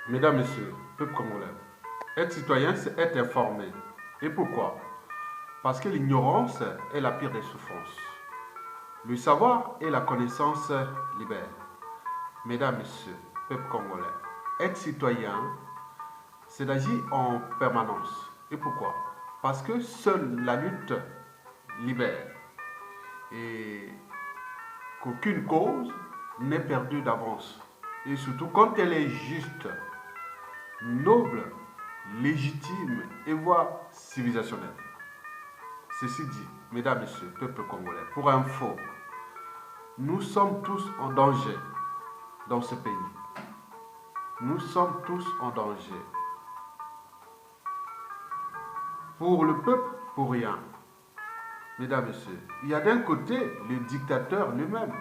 Mesdames, Messieurs, peuple congolais, être citoyen, c'est être informé. Et pourquoi? Parce que l'ignorance est la pire des souffrances. Le savoir et la connaissance libèrent. Mesdames, Messieurs, peuple congolais, être citoyen, c'est d'agir en permanence. Et pourquoi? Parce que seule la lutte libère. Et qu'aucune cause n'est perdue d'avance. Et surtout quand elle est juste, noble, légitime et voire civilisationnelle. Ceci dit, mesdames, messieurs, peuple congolais, pour info, nous sommes tous en danger dans ce pays. Nous sommes tous en danger. Pour le peuple, pour rien. Mesdames, messieurs, il y a d'un côté le dictateur lui-même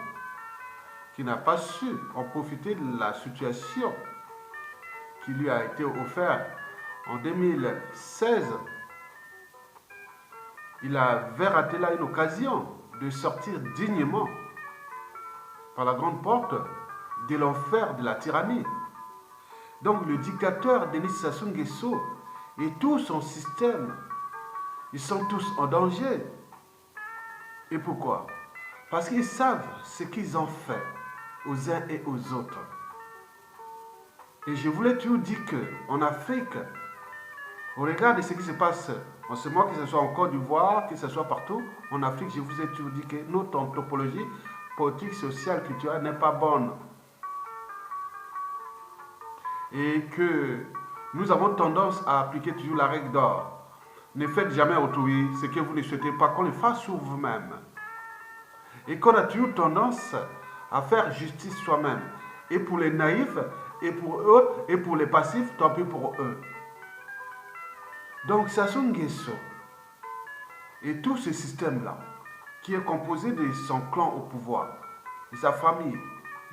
qui n'a pas su en profiter de la situation qui lui a été offerte en 2016. Il avait raté là une occasion de sortir dignement par la grande porte de l'enfer de la tyrannie. Donc le dictateur Denis Sassou Nguesso et tout son système, ils sont tous en danger. Et pourquoi? Parce qu'ils savent ce qu'ils ont fait aux uns et aux autres. Et je voulais toujours dire qu'en Afrique, au regard de ce qui se passe en ce moment, que ce soit en Côte d'Ivoire, que ce soit partout, en Afrique, je vous ai toujours dit que notre anthropologie politique, sociale, culturelle n'est pas bonne. Et que nous avons tendance à appliquer toujours la règle d'or. Ne faites jamais autrui ce que vous ne souhaitez pas qu'on le fasse sur vous-même. Et qu'on a toujours tendance à faire justice soi-même. Et pour les naïfs, et pour eux, et pour les passifs, tant pis pour eux. Donc Sassou Nguesso et tout ce système-là, qui est composé de son clan au pouvoir, de sa famille,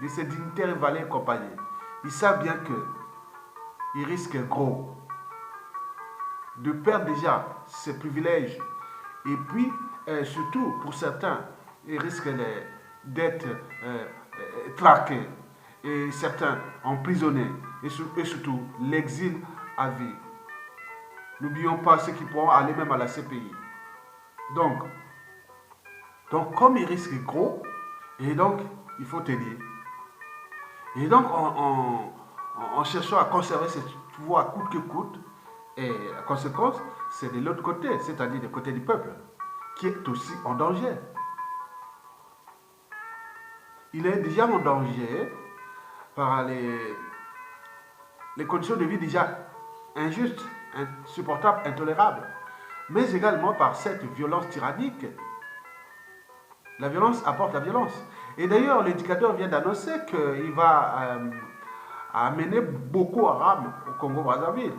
de ses dignitaires et valets et compagnie, ils savent bien qu'ils risquent gros de perdre déjà ses privilèges. Et puis, surtout, pour certains, ils risquent d'être traqués et certains emprisonnés et surtout l'exil à vie. N'oublions pas ceux qui pourront aller même à la CPI. Donc comme ils risquent gros, et donc il faut tenir. Et donc en cherchant à conserver cette voie coûte que coûte, et la conséquence, c'est de l'autre côté, c'est-à-dire du côté du peuple, qui est aussi en danger. Il est déjà en danger par les conditions de vie déjà injustes, insupportables, intolérables, mais également par cette violence tyrannique. La violence apporte la violence. Et d'ailleurs, l'éducateur vient d'annoncer qu'il va amener Boko Haram au Congo-Brazzaville.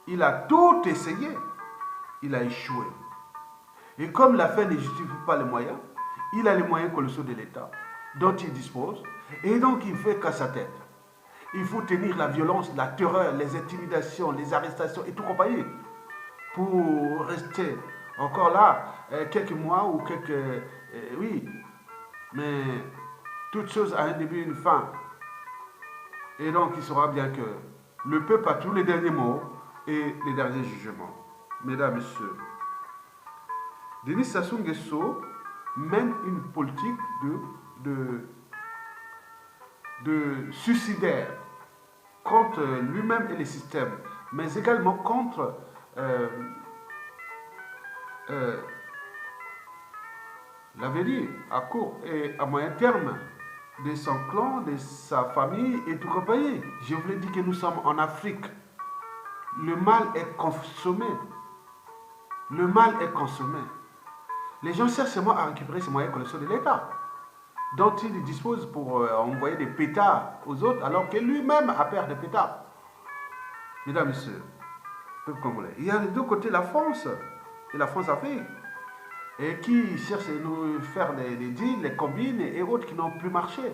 Il a tout essayé, il a échoué. Et comme la fin ne justifie pas les moyens, il a les moyens colossaux de l'État dont il dispose, et donc il fait qu'à sa tête. Il faut tenir la violence, la terreur, les intimidations, les arrestations et tout compagnie pour rester encore là quelques mois ou quelques... oui, mais toute chose a un début et une fin. Et donc il saura bien que le peuple a tous les derniers mots et les derniers jugements. Mesdames, Messieurs, Denis Sassou Nguesso mène une politique de suicidaire contre lui-même et les systèmes, mais également contre l'avenir à court et à moyen terme de son clan, de sa famille et tout compagnie. Je vous l'ai dit que nous sommes en Afrique. Le mal est consommé. Le mal est consommé. Les gens cherchent seulement à récupérer ces moyens colossaux de l'État, dont il dispose pour envoyer des pétards aux autres, alors que lui-même a peur des pétards. Mesdames, Messieurs, peuple congolais, il y a de deux côtés la France et la France-Afrique, et qui cherchent à nous faire des deals, des combines et autres qui n'ont plus marché.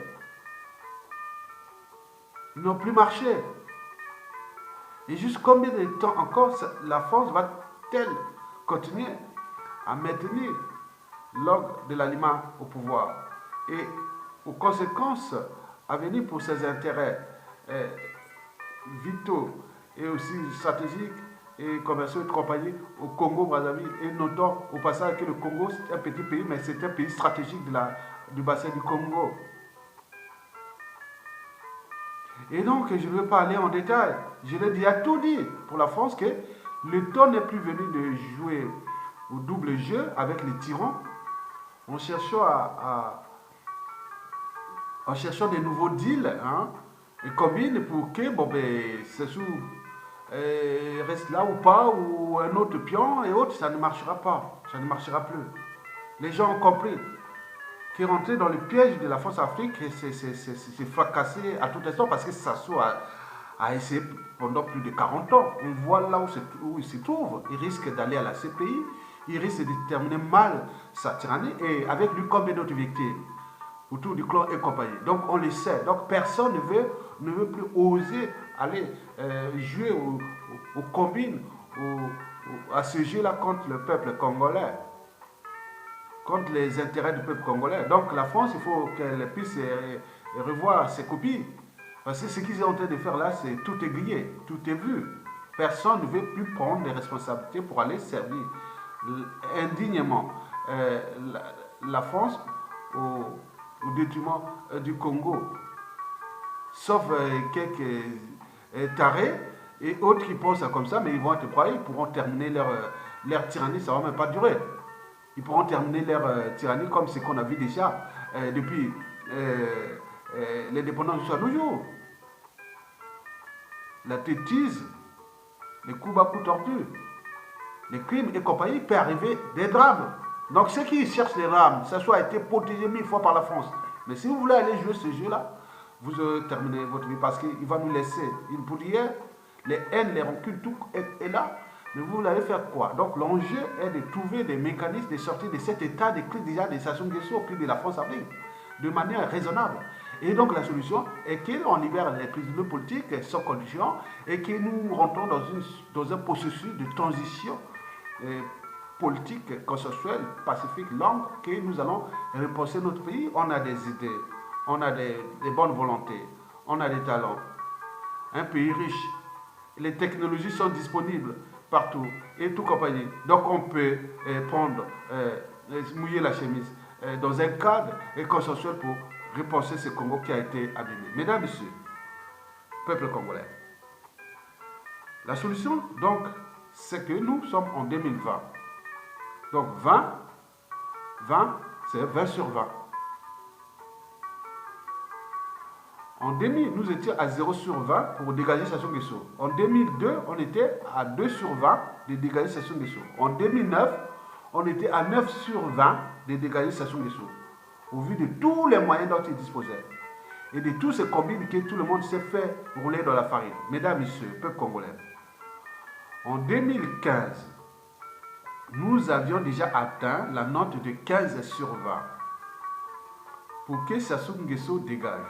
Ils n'ont plus marché. Et juste combien de temps encore la France va-t-elle continuer à maintenir l'ordre de l'aliment au pouvoir et aux conséquences à venir pour ses intérêts vitaux et aussi stratégiques et commerciaux et de compagnie au Congo-Brazzaville. Et notons au passage que le Congo, c'est un petit pays, mais c'est un pays stratégique du bassin du Congo. Et donc, je ne veux pas aller en détail. Je l'ai déjà tout dit pour la France que le temps n'est plus venu de jouer au double jeu avec les tyrans en cherchant, en cherchant des nouveaux deals hein, et combines pour que bon, ben, Sassou reste là ou pas, ou un autre pion et autres, ça ne marchera pas. Ça ne marchera plus. Les gens ont compris qui est rentré dans le piège de la France-Afrique et s'est fracassé à tout instant parce que Sassou a essayé pendant plus de 40 ans. On voit là où il se trouve. Il risque d'aller à la CPI, il risque de terminer mal sa tyrannie et avec lui combien d'autres victimes autour du clan et compagnie. Donc on le sait. Donc personne ne veut plus oser aller jouer aux combines, à ce jeu-là contre le peuple congolais, contre les intérêts du peuple congolais. Donc la France, il faut qu'elle puisse revoir ses copies. Parce que ce qu'ils sont en train de faire là, c'est tout est grillé, tout est vu. Personne ne veut plus prendre des responsabilités pour aller servir indignement la France au détriment du Congo. Sauf quelques tarés et autres qui pensent comme ça, mais ils vont être croyants, ils pourront terminer leur tyrannie, ça ne va même pas durer. Ils pourront terminer leur tyrannie comme ce qu'on a vu déjà depuis l'indépendance jusqu'à nos jours. La tétise, les coups bas, coups tortus, les crimes et compagnie, peut arriver des drames. Donc ceux qui cherchent les drames, ça soit été protégé 1000 fois par la France. Mais si vous voulez aller jouer ce jeu-là, vous terminez votre vie parce qu'il va nous laisser une poudrière, les haines, les rancunes, tout est là. Mais vous allez faire quoi? Donc l'enjeu est de trouver des mécanismes de sortie de cet état de crise déjà des Sassou Nguesso au cri de la France-Afrique, de manière raisonnable. Et donc la solution est qu'on libère les prisonniers politiques sans condition et que nous rentrons dans un processus de transition politique, consensuelle, pacifique, longue, que nous allons repenser notre pays. On a des idées, on a des bonnes volontés, on a des talents. Un pays riche, les technologies sont disponibles partout et tout compagnie. Donc on peut prendre, mouiller la chemise dans un cadre consensuel pour repenser ce Congo qui a été abîmé. Mesdames et messieurs, peuple congolais, la solution donc c'est que nous sommes en 2020. Donc 20, c'est 20 sur 20. En 2000, nous étions à 0 sur 20 pour dégager Sassou Nguesso. En 2002, on était à 2 sur 20 de dégager Sassou Nguesso. En 2009, on était à 9 sur 20 de dégager Sassou Nguesso. Au vu de tous les moyens dont il disposait. Et de tous ces combines que tout le monde s'est fait rouler dans la farine. Mesdames, messieurs, peuple congolais. En 2015, nous avions déjà atteint la note de 15 sur 20 pour que Sassou Nguesso dégage.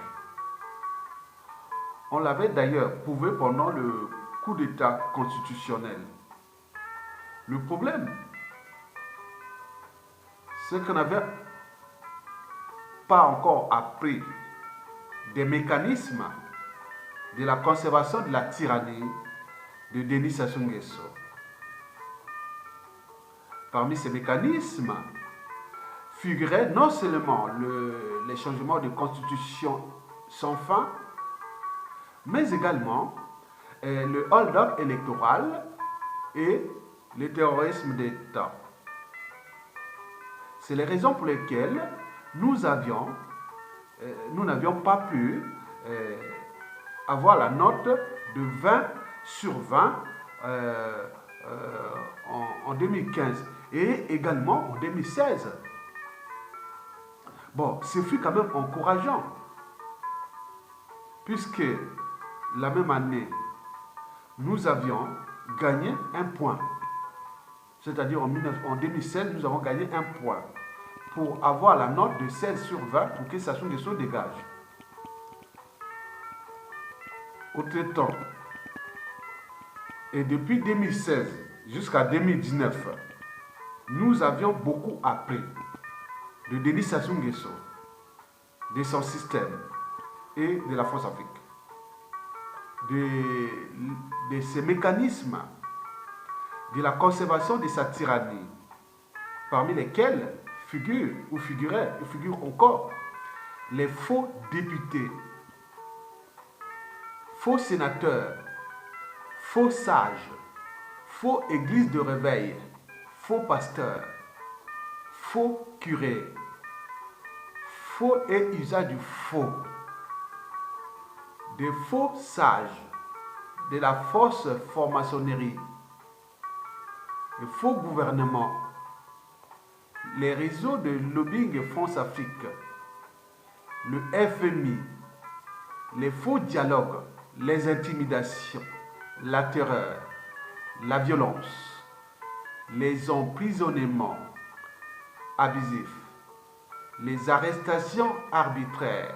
On l'avait d'ailleurs prouvé pendant le coup d'État constitutionnel. Le problème, c'est qu'on n'avait pas encore appris des mécanismes de la conservation de la tyrannie de Denis Sassou Nguesso. Parmi ces mécanismes figuraient non seulement les changements de constitution sans fin, mais également le hold-up électoral et le terrorisme d'État. C'est les raisons pour lesquelles nous n'avions pas pu avoir la note de 20 sur 20 en 2015 et également en 2016. Bon, ce fut quand même encourageant, puisque la même année, nous avions gagné un point. C'est-à-dire en 2016, nous avons gagné un point pour avoir la note de 16 sur 20 pour que Sassou Nguesso dégage. Autre-temps, et depuis 2016 jusqu'à 2019, nous avions beaucoup appris de Denis Sassou Nguesso, de son système et de la France-Afrique. de, de ces mécanismes de la conservation de sa tyrannie, parmi lesquels figurent encore les faux députés, faux sénateurs, faux sages, faux églises de réveil, faux pasteurs, faux curés, faux et usage du faux, des faux sages, de la fausse franc-maçonnerie, les faux gouvernements, les réseaux de lobbying France-Afrique, le FMI, les faux dialogues, les intimidations, la terreur, la violence, les emprisonnements abusifs, les arrestations arbitraires,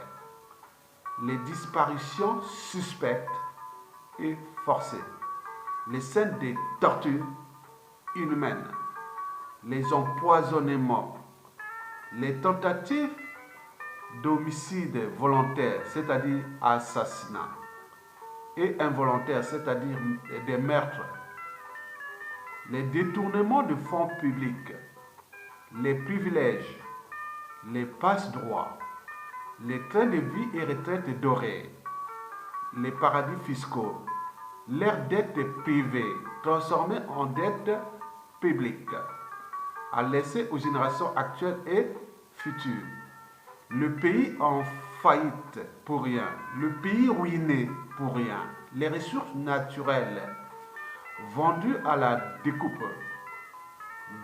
les disparitions suspectes et forcées, les scènes de torture inhumaines, les empoisonnements, les tentatives d'homicide volontaire, c'est-à-dire assassinat, et involontaire, c'est-à-dire des meurtres, les détournements de fonds publics, les privilèges, les passe-droits, les trains de vie et retraites dorées, les paradis fiscaux, leurs dettes privées transformées en dettes publiques, à laisser aux générations actuelles et futures. Le pays en faillite pour rien, le pays ruiné pour rien, les ressources naturelles vendues à la découpe,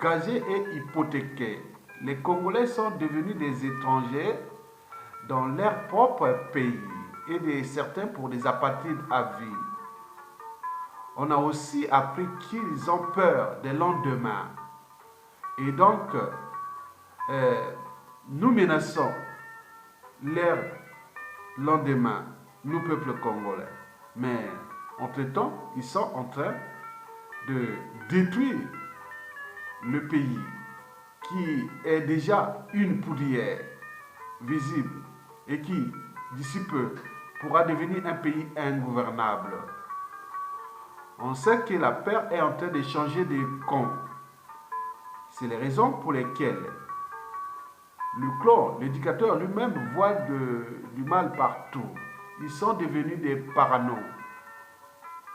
gazées et hypothéquées. Les Congolais sont devenus des étrangers dans leur propre pays et certains pour des apatrides à vie. On a aussi appris qu'ils ont peur des lendemains. Et donc, nous menaçons leur lendemain, nous, peuple congolais. Mais entre-temps, ils sont en train de détruire le pays qui est déjà une poudrière visible et qui, d'ici peu, pourra devenir un pays ingouvernable. On sait que la peur est en train de changer de camp. C'est les raisons pour lesquelles le clan, l'éducateur lui-même voit du mal partout. Ils sont devenus des parano.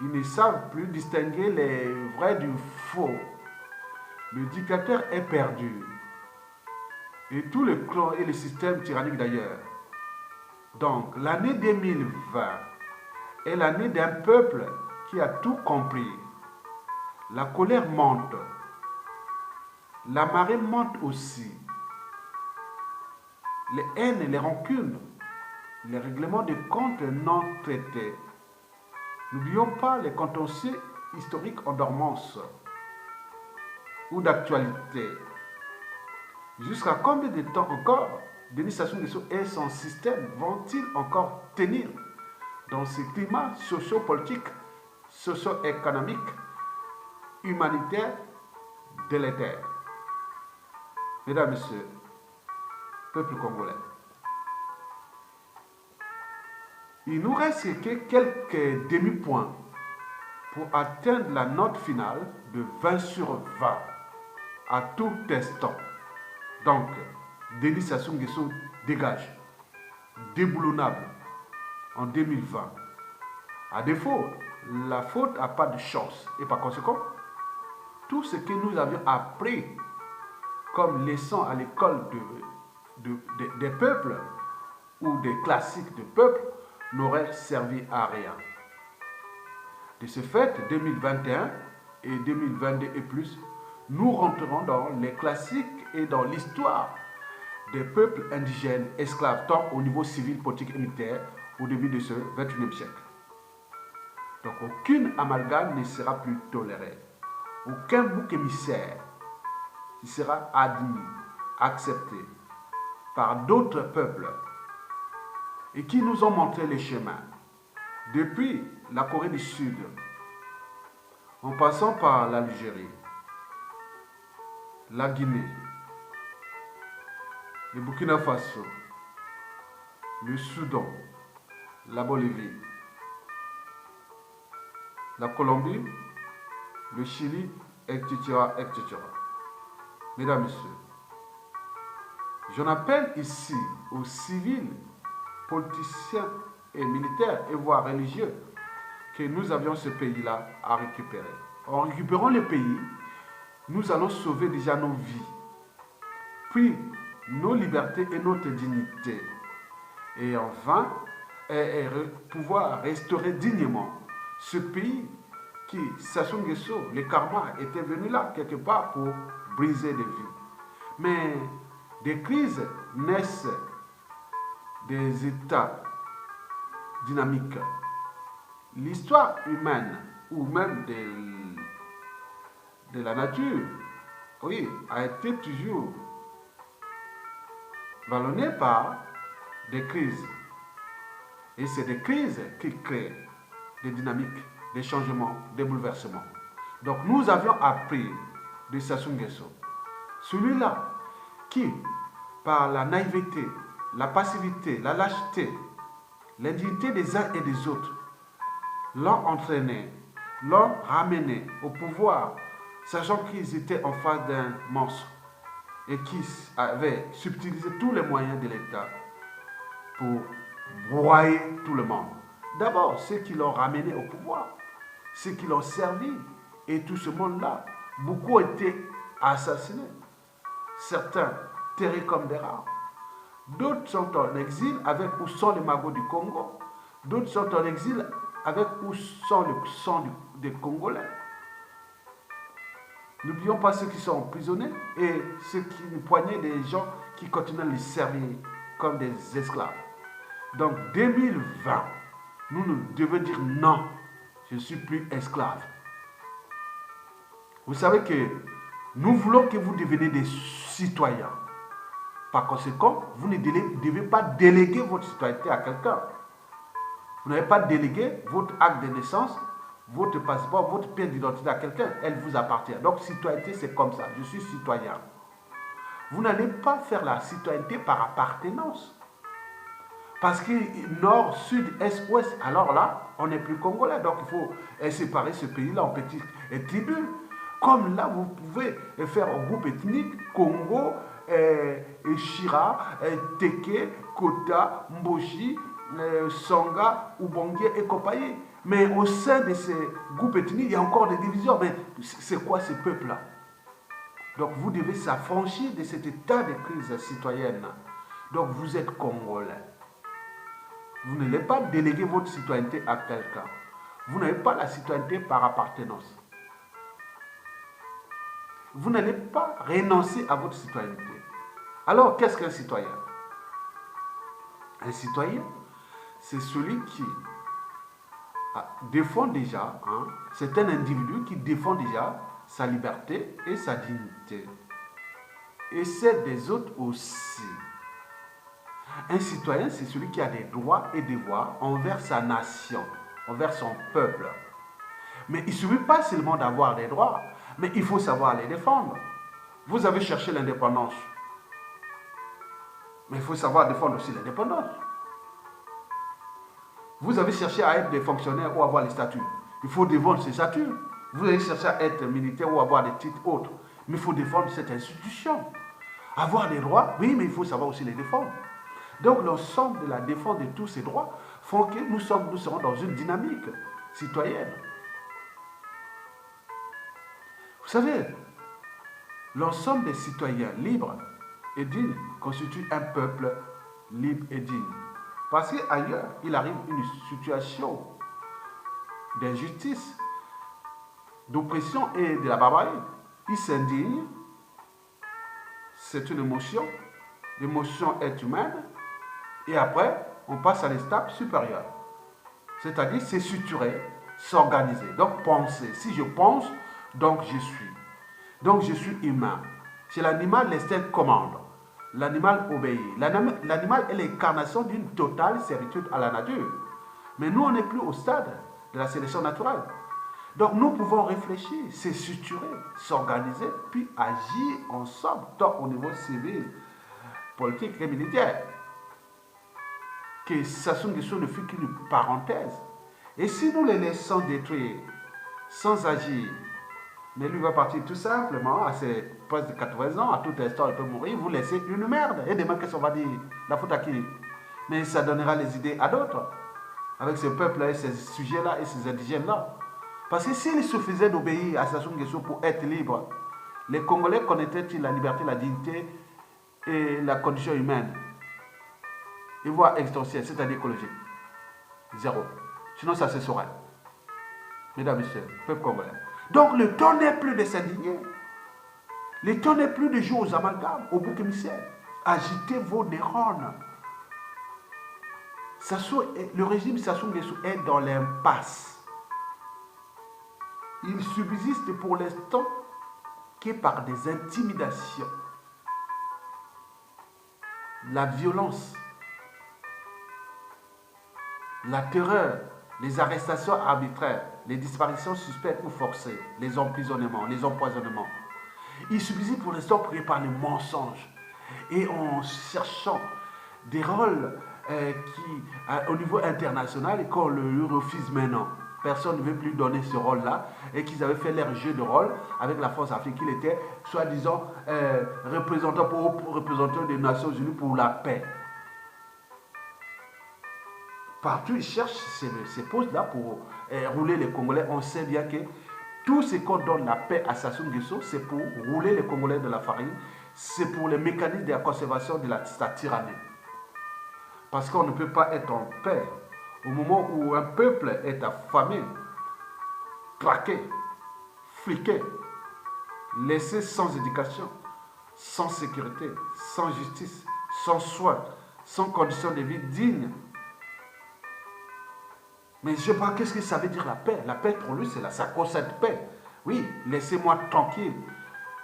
Ils ne savent plus distinguer les vrais du faux. L'éducateur est perdu. Et tout le clan et le système tyrannique d'ailleurs. Donc l'année 2020 est l'année d'un peuple qui a tout compris. La colère monte. La marée monte aussi. Les haines, les rancunes, les règlements de comptes non traités. N'oublions pas les contentieux historiques en dormance ou d'actualité. Jusqu'à combien de temps encore Denis Sassou Nguesso et son système vont-ils encore tenir dans ce climat socio-politique, socio-économique, humanitaire, délétère? Mesdames, Messieurs, peuple congolais, il nous reste que quelques demi-points pour atteindre la note finale de 20 sur 20 à tout instant. Donc, Denis Sassou Nguesso dégage, déboulonnable en 2020. À défaut, la faute n'a pas de chance. Et par conséquent, tout ce que nous avions appris comme leçon à l'école des peuples ou des classiques de peuples n'aurait servi à rien. De ce fait, 2021 et 2022 et plus, nous rentrerons dans les classiques et dans l'histoire des peuples indigènes esclaves, tant au niveau civil, politique et militaire, au début de ce 21e siècle. Donc aucune amalgame ne sera plus tolérée. Aucun bouc émissaire ne sera admis, accepté par d'autres peuples et qui nous ont montré les chemins. Depuis la Corée du Sud, en passant par l'Algérie, la Guinée, le Burkina Faso, le Soudan, la Bolivie, la Colombie, le Chili, etc., etc. Mesdames, Messieurs, j'en appelle ici aux civils, politiciens et militaires, et voire religieux, que nous avions ce pays-là à récupérer. En récupérant le pays, nous allons sauver déjà nos vies, puis nos libertés et notre dignité. Et enfin, pouvoir restaurer dignement ce pays qui, Sassou Nguesso, le karma, était venu là quelque part pour briser des vies. Mais des crises naissent des états dynamiques. L'histoire humaine, ou même de la nature, oui, a été toujours vallonnée par des crises. Et c'est des crises qui créent des dynamiques, des changements, des bouleversements. Donc nous avions appris de Sassou Nguesso, celui-là qui, par la naïveté, la passivité, la lâcheté, l'indignité des uns et des autres, l'ont entraîné, l'ont ramené au pouvoir, sachant qu'ils étaient en face d'un monstre et qui avait subtilisé tous les moyens de l'État pour broyer tout le monde. D'abord, ceux qui l'ont ramené au pouvoir, ceux qui l'ont servi, et tout ce monde-là, beaucoup ont été assassinés. Certains terrés comme des rats. D'autres sont en exil avec où sont les magots du Congo. D'autres sont en exil avec où sont le sang des Congolais. N'oublions pas ceux qui sont emprisonnés et ceux qui poignaient des gens qui continuent à les servir comme des esclaves. Donc 2020, nous devons dire non, je ne suis plus esclave. Vous savez que nous voulons que vous deveniez des citoyens. Par conséquent, vous ne devez pas déléguer votre citoyenneté à quelqu'un. Vous n'avez pas délégué votre acte de naissance, votre passeport, votre pièce d'identité à quelqu'un. Elle vous appartient. Donc, citoyenneté, c'est comme ça. Je suis citoyen. Vous n'allez pas faire la citoyenneté par appartenance. Parce que nord, sud, est, ouest, alors là, on n'est plus congolais. Donc, il faut séparer ce pays-là en petites tribus. Comme là, vous pouvez faire un groupe ethnique, Congo, Shira, Teke, Kota, Mboshi, Songa, Ubongue et Kopaye. Mais au sein de ces groupes ethniques, il y a encore des divisions. Mais c'est quoi ces peuples-là? Donc vous devez s'affranchir de cet état de crise citoyenne. Donc vous êtes Congolais. Vous n'allez pas déléguer votre citoyenneté à quelqu'un. Vous n'avez pas la citoyenneté par appartenance. Vous n'allez pas renoncer à votre citoyenneté. Alors, qu'est-ce qu'un citoyen? Un citoyen, c'est celui qui défend déjà, c'est un individu qui défend déjà sa liberté et sa dignité. Et celle des autres aussi. Un citoyen, c'est celui qui a des droits et devoirs envers sa nation, envers son peuple. Mais il ne suffit pas seulement d'avoir des droits, mais il faut savoir les défendre. Vous avez cherché l'indépendance, mais il faut savoir défendre aussi l'indépendance. Vous avez cherché à être des fonctionnaires ou avoir les statuts. Il faut défendre ces statuts. Vous avez cherché à être militaire ou avoir des titres autres. Mais il faut défendre cette institution. Avoir des droits, oui, mais il faut savoir aussi les défendre. Donc l'ensemble de la défense de tous ces droits font que nous serons dans une dynamique citoyenne. Vous savez, l'ensemble des citoyens libres et dignes constitue un peuple libre et digne. Parce qu'ailleurs, il arrive une situation d'injustice, d'oppression et de la barbarie. Il s'indigne, c'est une émotion, l'émotion est humaine, et après, on passe à l'étape supérieure. C'est-à-dire, c'est structurer, s'organiser. Donc, penser. Si je pense, donc je suis. Donc, je suis humain. Chez l'animal, l'instinct commande. L'animal obéit. L'animal est l'incarnation d'une totale servitude à la nature. Mais nous, on n'est plus au stade de la sélection naturelle. Donc, nous pouvons réfléchir, se structurer, s'organiser, puis agir ensemble, tant au niveau civil, politique et militaire. Que Sassou Nguesso ne fut qu'une parenthèse. Et si nous les laissons détruire sans agir. Mais lui va partir tout simplement à ses presque de 80 ans, à tout instant il peut mourir, vous laissez une merde. Et demain, qu'est-ce qu'on va dire? La faute à qui? Mais ça donnera les idées à d'autres, avec ce peuple-là et ces sujets-là et ces indigènes-là. Parce que s'il suffisait d'obéir à Sassou Nguesso pour être libre, les Congolais connaîtraient-ils la liberté, la dignité et la condition humaine? Et voire existentielle, c'est-à-dire écologique. Zéro. Sinon, ça se saurait. Mesdames et messieurs, peuple congolais. Donc, le temps n'est plus de s'indigner. Le temps n'est plus de jouer aux amalgames, aux boucs émissaires. Agitez vos neurones. Le régime Sassou Nguesso est dans l'impasse. Il subsiste pour l'instant que par des intimidations, la violence, la terreur, les arrestations arbitraires, les disparitions suspectes ou forcées, les emprisonnements, les empoisonnements. Il subsiste pour l'instant par les mensonges et en cherchant des rôles au niveau international et qu'on le refuse maintenant. Personne ne veut plus donner ce rôle-là et qu'ils avaient fait leur jeu de rôle avec la France africaine. Il était soi-disant représentant des Nations Unies pour la paix. Partout, ils cherchent ces postes-là pour rouler les Congolais. On sait bien que tout ce qu'on donne la paix à Sassou Nguesso, c'est pour rouler les Congolais de la farine. C'est pour les mécanismes de la conservation de la tyrannie. Parce qu'on ne peut pas être en paix au moment où un peuple est affamé, traqué, fliqué, laissé sans éducation, sans sécurité, sans justice, sans soins, sans conditions de vie dignes. Mais je ne sais pas qu'est-ce que ça veut dire la paix. La paix pour lui, c'est la sacro-sainte paix. Oui, laissez-moi tranquille.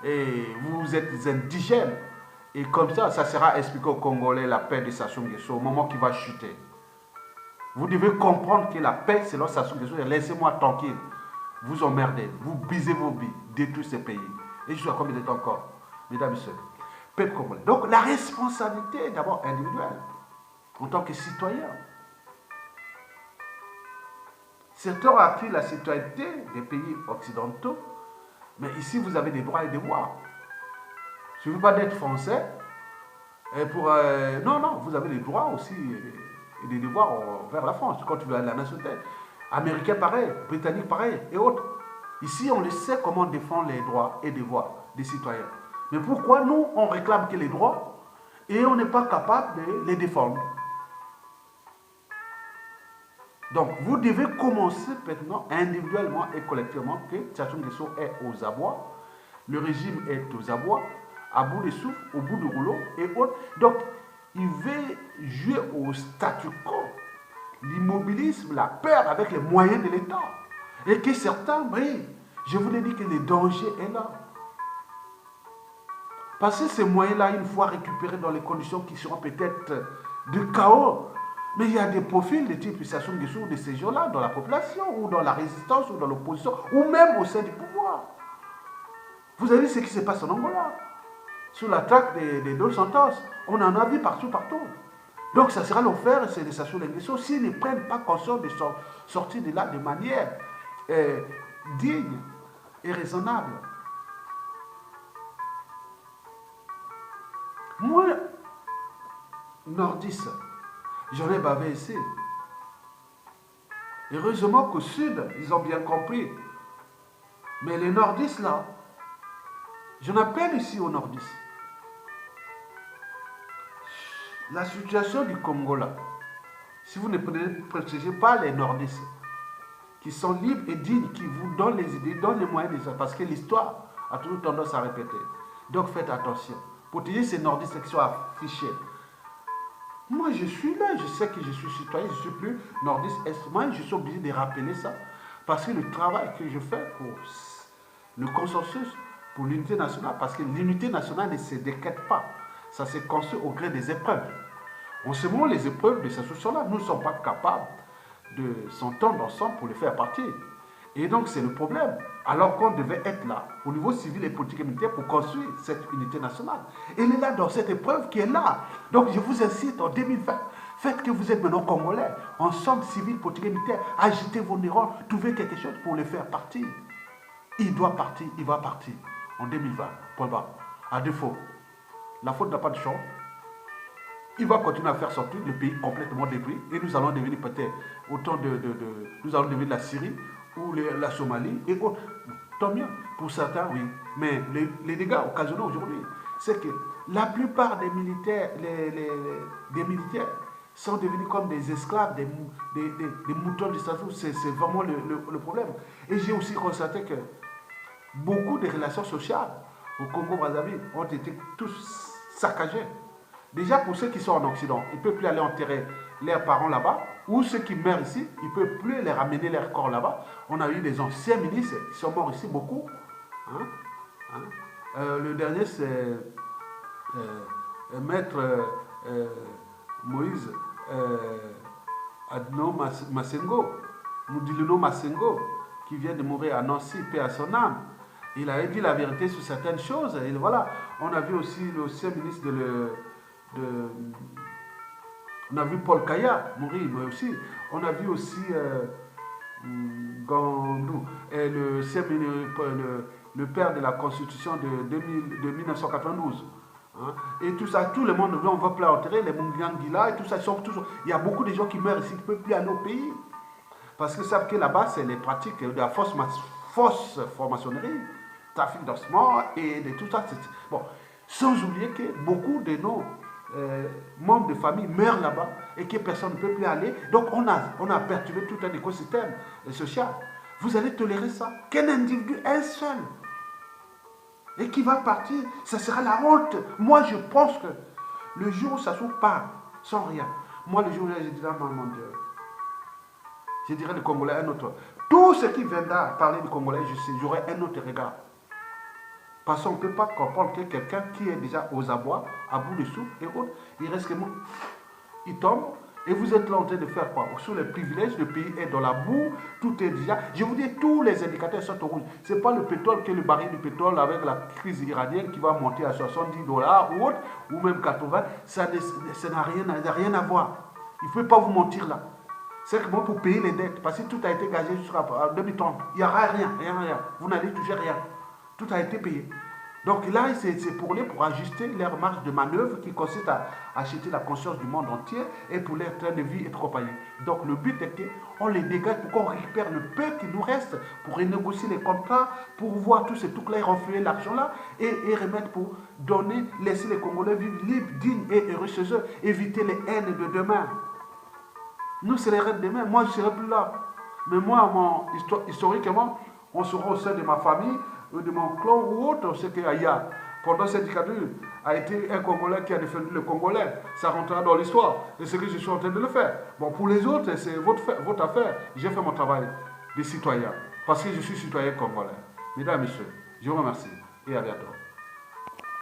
Et vous êtes indigènes. Et comme ça sera expliqué aux Congolais la paix de Sassou Nguesso au moment qu'il va chuter. Vous devez comprendre que la paix, selon Sassou Nguesso, laissez-moi tranquille. Vous emmerdez, vous bisez vos billes, détruisez ces pays. Et je suis à combien de temps encore, mesdames et messieurs, peuple congolais. Donc la responsabilité est d'abord individuelle, en tant que citoyen. Certains ont acquis la citoyenneté des pays occidentaux, mais ici vous avez des droits et des devoirs. Il ne suffit pas d'être français. Non, vous avez des droits aussi et des devoirs vers la France, quand tu veux aller à la nationalité. Américain pareil, britannique pareil, et autres. Ici, on le sait comment défendre les droits et devoirs des citoyens. Mais pourquoi nous, on réclame que les droits et on n'est pas capable de les défendre? Donc, vous devez commencer maintenant individuellement et collectivement que Sassou Nguesso est aux abois, le régime est aux abois, à bout de souffle, au bout du rouleau et autres. Donc, il veut jouer au statu quo, l'immobilisme, la peur avec les moyens de l'État. Et que certains brillent. Je vous l'ai dit que le danger est là. Parce que ces moyens-là, une fois récupérés dans les conditions qui seront peut-être de chaos, mais il y a des profils de type Sassou Nguesso de ces gens-là dans la population, ou dans la résistance, ou dans l'opposition, ou même au sein du pouvoir. Vous avez vu ce qui se passe en Angola, sous l'attaque des Dos Santos. On en a vu partout. Donc ça sera l'enfer, c'est de Sassou Nguesso, s'ils ne prennent pas conscience de sortir de là de manière digne et raisonnable. Moi, nordiste, j'en ai bavé ici. Heureusement qu'au sud, ils ont bien compris. Mais les nordistes là, j'en appelle ici aux nordistes. La situation du Congo là, si vous ne protégez pas les nordistes, qui sont libres et dignes, qui vous donnent les idées, donnent les moyens de ça, parce que l'histoire a toujours tendance à répéter. Donc faites attention. Protéger ces nordistes qui sont affichés. Moi, je suis là, je sais que je suis citoyen, je ne suis plus nordiste. Moi, je suis obligé de rappeler ça. Parce que le travail que je fais pour le consensus, pour l'unité nationale, parce que l'unité nationale ne se décrète pas. Ça se construit au gré des épreuves. En ce moment, les épreuves de cette solution-là, nous ne sommes pas capables de s'entendre ensemble pour les faire partir. Et donc, c'est le problème. Alors qu'on devait être là, au niveau civil et politique et militaire, pour construire cette unité nationale. Elle est là dans cette épreuve qui est là. Donc, je vous incite en 2020, Faites que vous êtes maintenant Congolais, ensemble civil, politique et militaire. Agitez vos neurones, trouvez quelque chose pour les faire partir. Il doit partir, il va partir en 2020. Point bas. À défaut, la faute n'a pas de chance. Il va continuer à faire sortir le pays complètement débris et nous allons devenir peut-être autant nous allons devenir la Syrie ou la Somalie et autres. Tant mieux pour certains, oui. Mais les dégâts occasionnés aujourd'hui, c'est que la plupart des militaires, des militaires sont devenus comme des esclaves, des moutons de statut. C'est vraiment le problème. Et j'ai aussi constaté que beaucoup de relations sociales au Congo-Brazzaville ont été tous saccagées. Déjà pour ceux qui sont en Occident, ils ne peuvent plus aller enterrer leurs parents là-bas, ou ceux qui meurent ici, ils ne peuvent plus les ramener leur corps là-bas. On a eu des anciens ministres qui sont morts ici, beaucoup. Hein? Hein? Le dernier, c'est Maître Moïse Adno Massengo, Moudilino Massengo, qui vient de mourir à Nancy, paix à son âme. Il avait dit la vérité sur certaines choses. Et voilà, on a vu aussi l'ancien ministre on a vu Paul Kaya mourir, mais aussi, on a vu aussi Gandou, le père de la Constitution de 1992. Hein? Et tout ça, tout le monde, on va plus enterrer les Mungiangila et tout ça. Il y a beaucoup de gens qui meurent ici, qui ne peuvent plus aller au pays. Parce qu'ils savent que là-bas, c'est les pratiques de la fausse franc-maçonnerie, trafic d'ossement et de tout ça. Bon, sans oublier que beaucoup de nos membres de famille meurent là-bas et que personne ne peut plus aller. Donc on a perturbé tout un écosystème social. Vous allez tolérer ça? Qu'un individu, un seul, et qui va partir, ça sera la honte. Moi je pense que le jour où ça se part sans rien, moi le jour où je dirai, mon Dieu, je dirais le Congolais un autre. Tout ce qui viendra parler du Congolais, j'aurai un autre regard. Parce qu'on ne peut pas comprendre que quelqu'un qui est déjà aux abois, à bout de souffle et autres, il reste que il tombe et vous êtes là en train de faire quoi? Sur les privilèges, le pays est dans la boue, tout est déjà. Je vous dis, tous les indicateurs sont au rouge. Ce n'est pas le pétrole que le baril de pétrole avec la crise iranienne qui va monter à 70 $ ou autre, ou même 80, ça n'a rien à voir. Il ne faut pas vous mentir là. C'est que moi pour payer les dettes, parce que tout a été gagé jusqu'à 2030, il n'y aura rien. Vous n'allez toucher rien. Tout a été payé. Donc là, c'est pour ajuster leur marge de manœuvre qui consiste à acheter la conscience du monde entier et pour leur train de vie et compagnie. Donc le but est qu'on les dégage pour qu'on récupère le peu qui nous reste pour renégocier les contrats, pour voir tous ces trucs-là et renflouer l'argent là et remettre pour donner, laisser les Congolais vivre libres, dignes et heureux chez eux, éviter les haines de demain. Nous, c'est les haines de demain. Moi, je ne serai plus là. Mais moi, historiquement, on sera au sein de ma famille, de mon clan ou autre, c'est qu'il y a, pendant cette dictature, a été un Congolais qui a défendu le Congolais. Ça rentrera dans l'histoire. Et c'est ce que je suis en train de le faire. Bon, pour les autres, c'est votre affaire. J'ai fait mon travail de citoyen. Parce que je suis citoyen congolais. Mesdames et messieurs, je vous remercie et à bientôt.